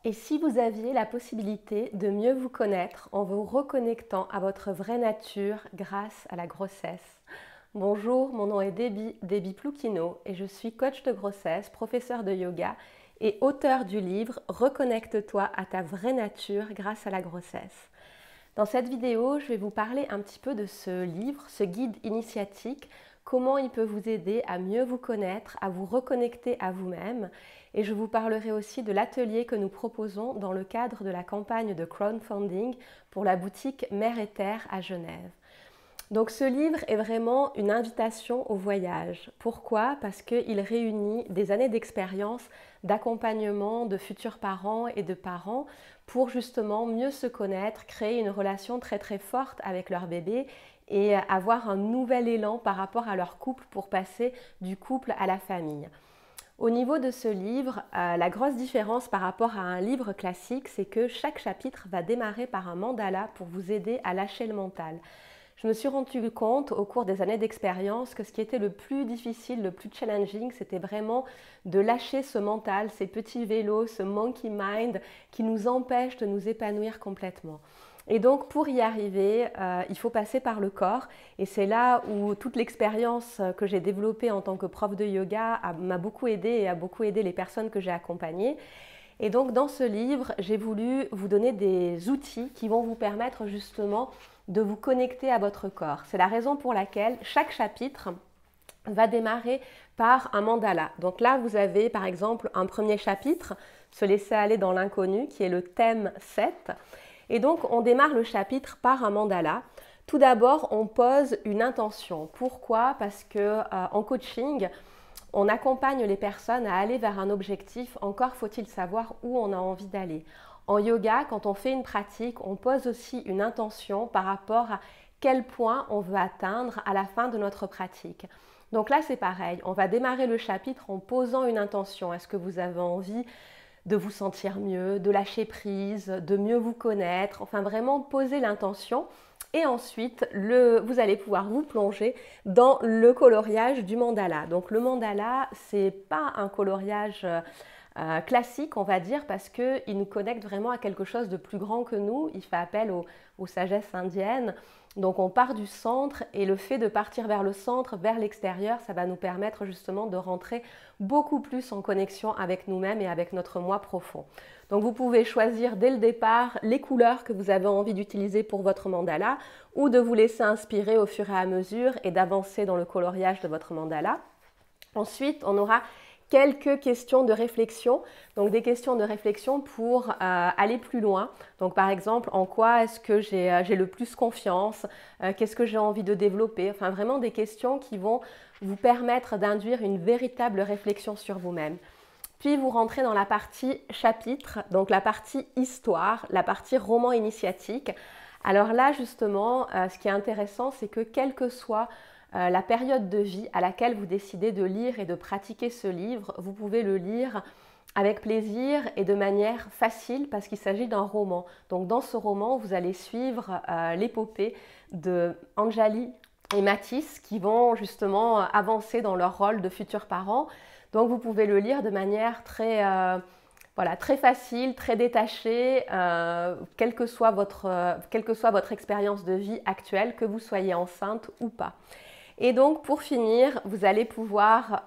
Et si vous aviez la possibilité de mieux vous connaître en vous reconnectant à votre vraie nature grâce à la grossesse? Bonjour, mon nom est Debbie Ploukino et je suis coach de grossesse, professeur de yoga et auteur du livre Reconnecte-toi à ta vraie nature grâce à la grossesse. Dans cette vidéo, je vais vous parler un petit peu de ce livre, ce guide initiatique, comment il peut vous aider à mieux vous connaître, à vous reconnecter à vous-même. Et je vous parlerai aussi de l'atelier que nous proposons dans le cadre de la campagne de crowdfunding pour la boutique Mère et Terre à Genève. Donc ce livre est vraiment une invitation au voyage. Pourquoi? Parce qu'il réunit des années d'expérience, d'accompagnement de futurs parents et de parents pour justement mieux se connaître, créer une relation très très forte avec leur bébé et avoir un nouvel élan par rapport à leur couple pour passer du couple à la famille. Au niveau de ce livre, la grosse différence par rapport à un livre classique, c'est que chaque chapitre va démarrer par un mandala pour vous aider à lâcher le mental. Je me suis rendu compte au cours des années d'expérience que ce qui était le plus difficile, le plus challenging, c'était vraiment de lâcher ce mental, ces petits vélos, ce monkey mind qui nous empêche de nous épanouir complètement. Et donc pour y arriver, il faut passer par le corps et c'est là où toute l'expérience que j'ai développée en tant que prof de yoga m'a beaucoup aidée et a beaucoup aidé les personnes que j'ai accompagnées. Et donc dans ce livre, j'ai voulu vous donner des outils qui vont vous permettre justement de vous connecter à votre corps. C'est la raison pour laquelle chaque chapitre va démarrer par un mandala. Donc là, vous avez par exemple un premier chapitre, se laisser aller dans l'inconnu, qui est le thème 7. Et donc, on démarre le chapitre par un mandala. Tout d'abord, on pose une intention. Pourquoi? Parce que en coaching, on accompagne les personnes à aller vers un objectif. Encore faut-il savoir où on a envie d'aller. En yoga, quand on fait une pratique, on pose aussi une intention par rapport à quel point on veut atteindre à la fin de notre pratique. Donc là, c'est pareil. On va démarrer le chapitre en posant une intention. Est-ce que vous avez envie de vous sentir mieux, de lâcher prise, de mieux vous connaître, enfin vraiment poser l'intention et ensuite vous allez pouvoir vous plonger dans le coloriage du mandala. Donc le mandala, c'est pas un coloriage classique on va dire parce qu'il nous connecte vraiment à quelque chose de plus grand que nous, il fait appel aux sagesses indiennes. Donc on part du centre et le fait de partir vers le centre, vers l'extérieur, ça va nous permettre justement de rentrer beaucoup plus en connexion avec nous-mêmes et avec notre moi profond. Donc vous pouvez choisir dès le départ les couleurs que vous avez envie d'utiliser pour votre mandala ou de vous laisser inspirer au fur et à mesure et d'avancer dans le coloriage de votre mandala. Ensuite, on aura quelques questions de réflexion, donc des questions de réflexion pour aller plus loin. Donc par exemple, en quoi est-ce que j'ai le plus confiance, qu'est-ce que j'ai envie de développer, enfin vraiment des questions qui vont vous permettre d'induire une véritable réflexion sur vous-même. Puis vous rentrez dans la partie chapitre, donc la partie histoire, la partie roman initiatique. Alors là justement, ce qui est intéressant, c'est que quel que soit la période de vie à laquelle vous décidez de lire et de pratiquer ce livre, vous pouvez le lire avec plaisir et de manière facile parce qu'il s'agit d'un roman. Donc dans ce roman, vous allez suivre l'épopée de Anjali et Matisse qui vont justement avancer dans leur rôle de futurs parents. Donc vous pouvez le lire de manière très facile, très détachée, quelle que soit votre expérience de vie actuelle, que vous soyez enceinte ou pas. Et donc pour finir, vous allez pouvoir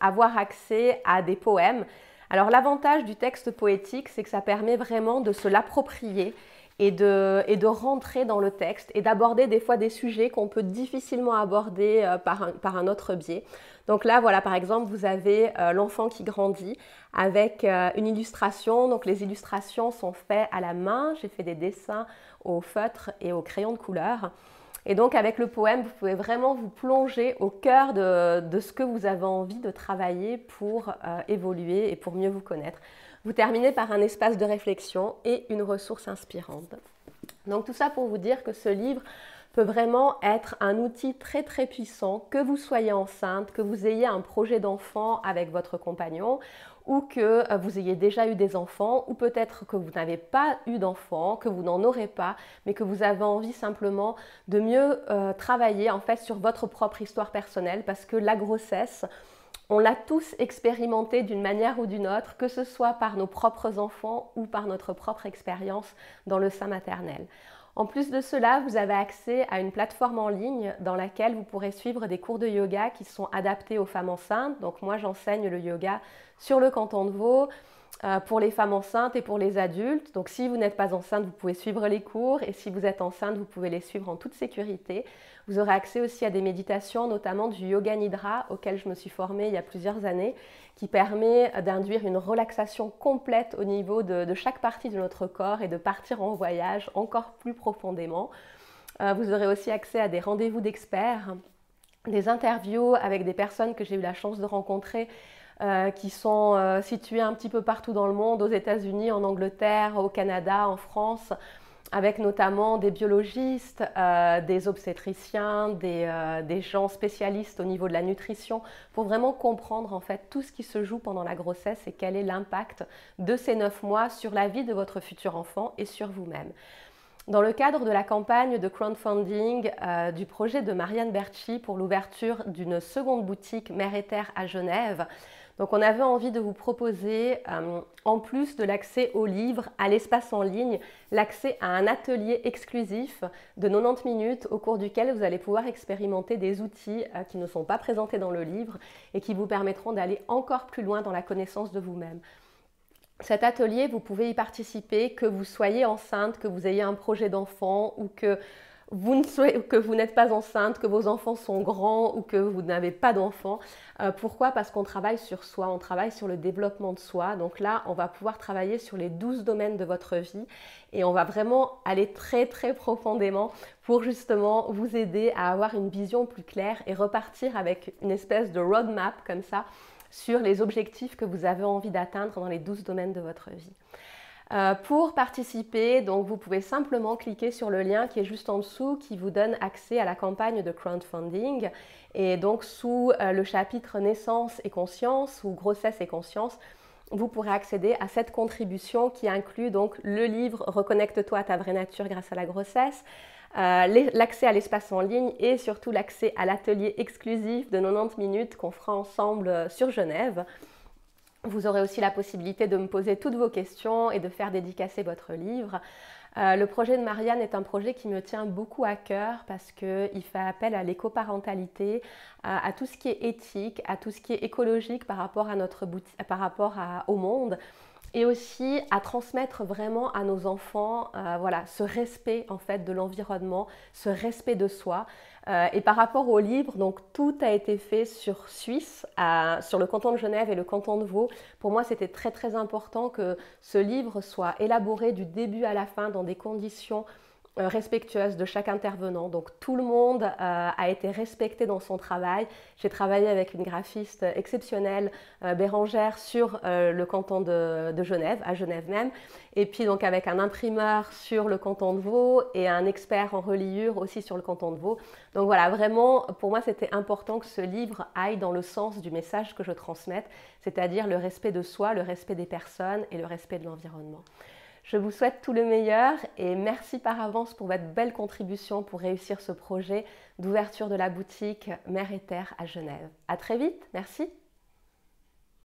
avoir accès à des poèmes. Alors l'avantage du texte poétique, c'est que ça permet vraiment de se l'approprier et de rentrer dans le texte et d'aborder des fois des sujets qu'on peut difficilement aborder par un autre biais. Donc là, voilà, par exemple, vous avez l'enfant qui grandit avec une illustration. Donc les illustrations sont faites à la main. J'ai fait des dessins au feutre et au crayon de couleur. Et donc avec le poème, vous pouvez vraiment vous plonger au cœur de ce que vous avez envie de travailler pour évoluer et pour mieux vous connaître. Vous terminez par un espace de réflexion et une ressource inspirante. Donc tout ça pour vous dire que ce livre peut vraiment être un outil très très puissant, que vous soyez enceinte, que vous ayez un projet d'enfant avec votre compagnon ou que vous ayez déjà eu des enfants ou peut-être que vous n'avez pas eu d'enfants, que vous n'en aurez pas, mais que vous avez envie simplement de mieux travailler en fait sur votre propre histoire personnelle parce que la grossesse, On l'a tous expérimenté d'une manière ou d'une autre, que ce soit par nos propres enfants ou par notre propre expérience dans le sein maternel. En plus de cela, vous avez accès à une plateforme en ligne dans laquelle vous pourrez suivre des cours de yoga qui sont adaptés aux femmes enceintes. Donc moi, j'enseigne le yoga sur le canton de Vaud pour les femmes enceintes et pour les adultes. Donc si vous n'êtes pas enceinte, vous pouvez suivre les cours, et si vous êtes enceinte, vous pouvez les suivre en toute sécurité. Vous aurez accès aussi à des méditations, notamment du Yoga Nidra, auquel je me suis formée il y a plusieurs années, qui permet d'induire une relaxation complète au niveau de chaque partie de notre corps et de partir en voyage encore plus profondément. Vous aurez aussi accès à des rendez-vous d'experts, des interviews avec des personnes que j'ai eu la chance de rencontrer qui sont situées un petit peu partout dans le monde, aux États-Unis, en Angleterre, au Canada, en France, avec notamment des biologistes, des obstétriciens, des gens spécialistes au niveau de la nutrition, pour vraiment comprendre en fait tout ce qui se joue pendant la grossesse et quel est l'impact de ces 9 mois sur la vie de votre futur enfant et sur vous-même. Dans le cadre de la campagne de crowdfunding du projet de Marianne Berchi pour l'ouverture d'une seconde boutique Mère et Terre à Genève, donc on avait envie de vous proposer, en plus de l'accès aux livres, à l'espace en ligne, l'accès à un atelier exclusif de 90 minutes au cours duquel vous allez pouvoir expérimenter des outils qui ne sont pas présentés dans le livre et qui vous permettront d'aller encore plus loin dans la connaissance de vous-même. Cet atelier, vous pouvez y participer, que vous soyez enceinte, que vous ayez un projet d'enfant ou que vous n'êtes pas enceinte, que vos enfants sont grands ou que vous n'avez pas d'enfants. Pourquoi? Parce qu'on travaille sur soi, on travaille sur le développement de soi. Donc là, on va pouvoir travailler sur les 12 domaines de votre vie et on va vraiment aller très très profondément pour justement vous aider à avoir une vision plus claire et repartir avec une espèce de roadmap comme ça sur les objectifs que vous avez envie d'atteindre dans les 12 domaines de votre vie. Pour participer, donc vous pouvez simplement cliquer sur le lien qui est juste en dessous qui vous donne accès à la campagne de crowdfunding, et donc sous le chapitre naissance et conscience ou grossesse et conscience, vous pourrez accéder à cette contribution qui inclut donc le livre Reconnecte-toi à ta vraie nature grâce à la grossesse, l'accès à l'espace en ligne et surtout l'accès à l'atelier exclusif de 90 minutes qu'on fera ensemble sur Genève. Vous aurez aussi la possibilité de me poser toutes vos questions et de faire dédicacer votre livre. Le projet de Marianne est un projet qui me tient beaucoup à cœur parce qu'il fait appel à l'écoparentalité, à tout ce qui est éthique, à tout ce qui est écologique par rapport à au monde, et aussi à transmettre vraiment à nos enfants voilà, ce respect en fait de l'environnement, ce respect de soi. Et par rapport au livre, donc tout a été fait sur Suisse, sur le canton de Genève et le canton de Vaud. Pour moi, c'était très très important que ce livre soit élaboré du début à la fin dans des conditions respectueuse de chaque intervenant. Donc tout le monde a été respecté dans son travail. J'ai travaillé avec une graphiste exceptionnelle, Bérangère, sur le canton de Genève, à Genève même, et puis donc avec un imprimeur sur le canton de Vaud et un expert en reliure aussi sur le canton de Vaud. Donc voilà, vraiment pour moi c'était important que ce livre aille dans le sens du message que je transmette, c'est-à-dire le respect de soi, le respect des personnes et le respect de l'environnement. Je vous souhaite tout le meilleur et merci par avance pour votre belle contribution pour réussir ce projet d'ouverture de la boutique Mère et Terre à Genève. À très vite, merci.